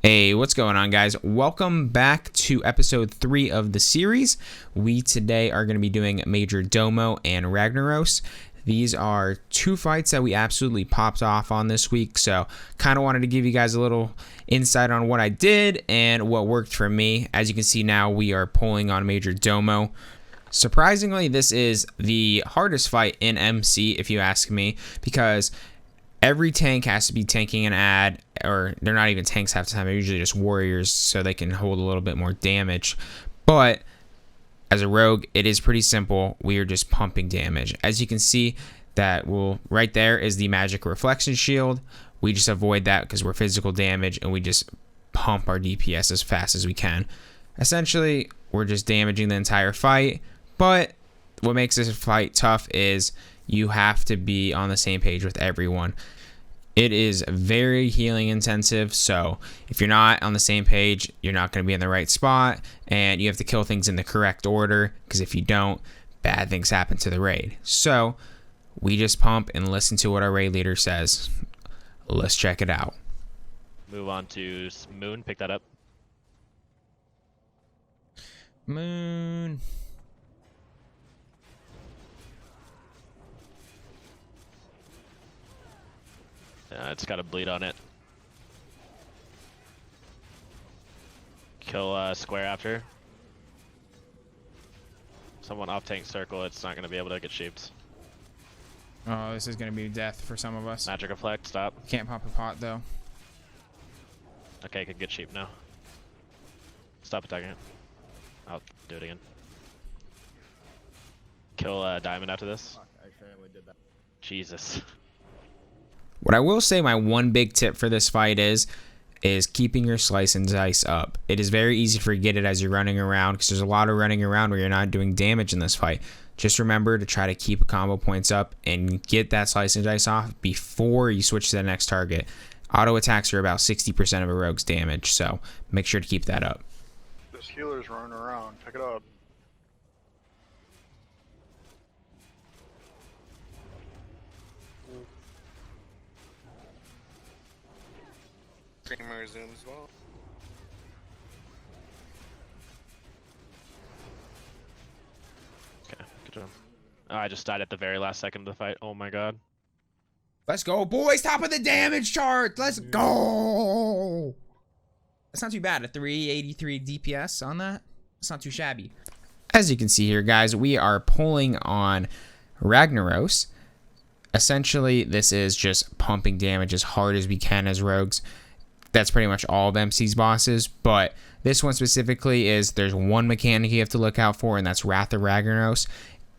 Hey, what's going on, guys? Welcome back to episode 3 of the series. We today are going to be doing Majordomo and Ragnaros. These are two fights that we absolutely popped off on this week, so kind of wanted to give you guys a little insight on what I did and what worked for me. As you can see now, we are pulling on Majordomo. Surprisingly, this is the hardest fight in MC, if you ask me, because every tank has to be tanking an ad, or they're not even tanks half the time. They're usually just warriors, so they can hold a little bit more damage. But as a rogue, it is pretty simple. We are just pumping damage. As you can see, that will right there is the magic reflection shield. We just avoid that because we're physical damage, and we just pump our DPS as fast as we can. Essentially, we're just damaging the entire fight. But what makes this fight tough is you have to be on the same page with everyone. It is very healing intensive, so if you're not on the same page, you're not going to be in the right spot, and you have to kill things in the correct order, because if you don't, bad things happen to the raid. So we just pump and listen to what our raid leader says. Let's check it out. Move on to Moon, pick that up. Moon. It's got a bleed on it. Kill square after. Someone off tank circle, it's not going to be able to get sheeped. Oh, this is gonna be death for some of us. Magic reflect, stop. Can't pop a pot though. Okay, can get sheep now. Stop attacking it. I'll do it again. Kill diamond after this. Fuck, I apparently did that. Jesus. What I will say, my one big tip for this fight is keeping your slice and dice up. It is very easy to forget it as you're running around, because there's a lot of running around where you're not doing damage in this fight. Just remember to try to keep combo points up and get that slice and dice off before you switch to the next target. Auto attacks are about 60% of a rogue's damage, so make sure to keep that up. This healer's running around. Pick it up. Streamer resume as well. Okay, good job. Oh, I just died at the very last second of the fight. Oh my god. Let's go, boys! Top of the damage chart. Let's go. That's not too bad. A 383 DPS on that. It's not too shabby. As you can see here, guys, we are pulling on Ragnaros. Essentially, this is just pumping damage as hard as we can as rogues. That's pretty much all of MC's bosses, but this one specifically is there's one mechanic you have to look out for, and that's Wrath of Ragnaros.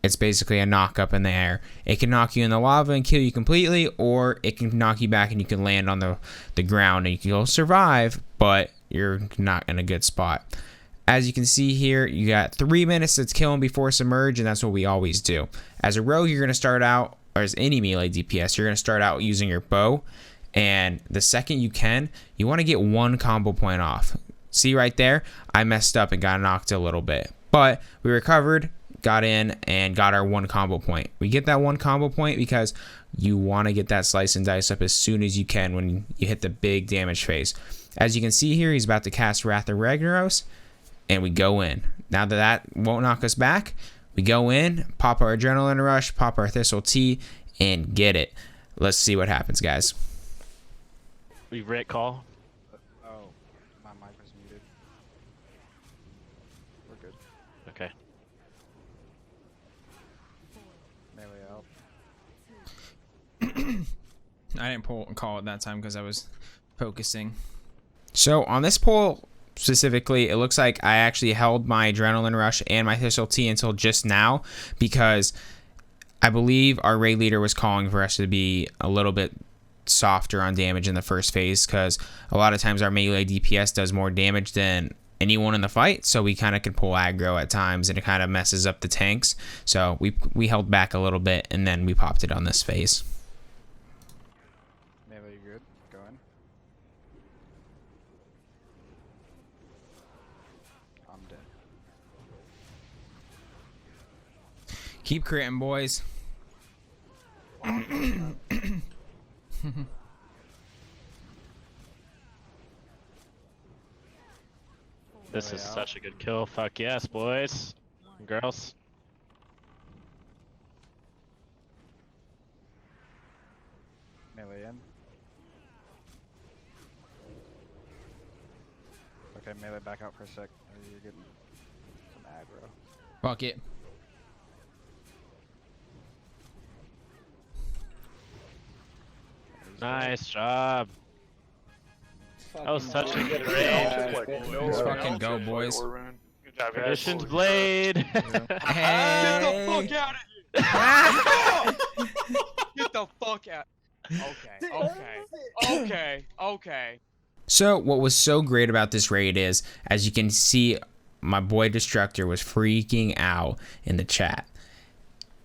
It's basically a knock up in the air. It can knock you in the lava and kill you completely, or it can knock you back and you can land on the ground and you can survive, but you're not in a good spot. As you can see here, you got 3 minutes to kill him before submerge, and that's what we always do. As a rogue, you're going to start out, or as any melee DPS, you're going to start out using your bow. And the second you can, you want to get one combo point off. See right there? I messed up and got knocked a little bit. But we recovered, got in, and got our one combo point. We get that one combo point because you want to get that slice and dice up as soon as you can when you hit the big damage phase. As you can see here, he's about to cast Wrath of Ragnaros, and we go in. Now that won't knock us back, we go in, pop our Adrenaline Rush, pop our Thistle Tea, and get it. Let's see what happens, guys. We Rick call. Oh, my mic was muted. We're good. Okay. Melee out. I didn't pull and call it that time because I was focusing. So on this pull specifically, it looks like I actually held my Adrenaline Rush and my Thistle Tea until just now, because I believe our raid leader was calling for us to be a little bit softer on damage in the first phase, because a lot of times our melee DPS does more damage than anyone in the fight, so we kind of can pull aggro at times and it kind of messes up the tanks. So we held back a little bit and then we popped it on this phase. Melee, you good? Go in. I'm dead. Keep critting, boys. This Melee is out. such a good kill. Fuck yes, boys and girls. Melee in. Okay, melee back out for a sec. You're getting some aggro. Fuck it. Nice job. That was such a good Yeah, raid. Let's fucking go, boys. Good job, guys. Traditions Blade. Hey. Get the fuck out. Okay. So what was so great about this raid is, as you can see, my boy Destructor was freaking out in the chat.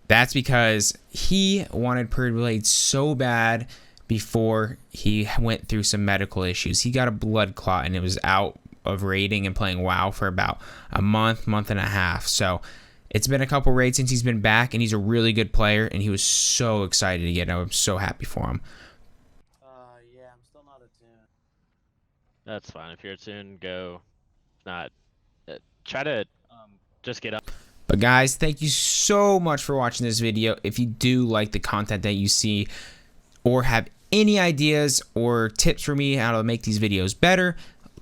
That's because he wanted Purge Blade so bad before he went through some medical issues. He got a blood clot and it was out of raiding and playing WoW for about a month and a half. So it's been a couple raids since he's been back, and he's a really good player, and he was so excited to get him. I'm so happy for him. Yeah, I'm still not attuned. That's fine. If you're attuned, go. Not. Try to just get up. But guys, thank you so much for watching this video. If you do like the content that you see, or have any ideas or tips for me how to make these videos better,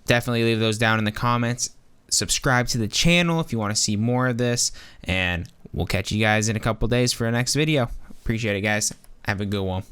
definitely leave those down in the comments. Subscribe to the channel if you want to see more of this, and we'll catch you guys in a couple days for our next video. Appreciate it, guys. Have a good one.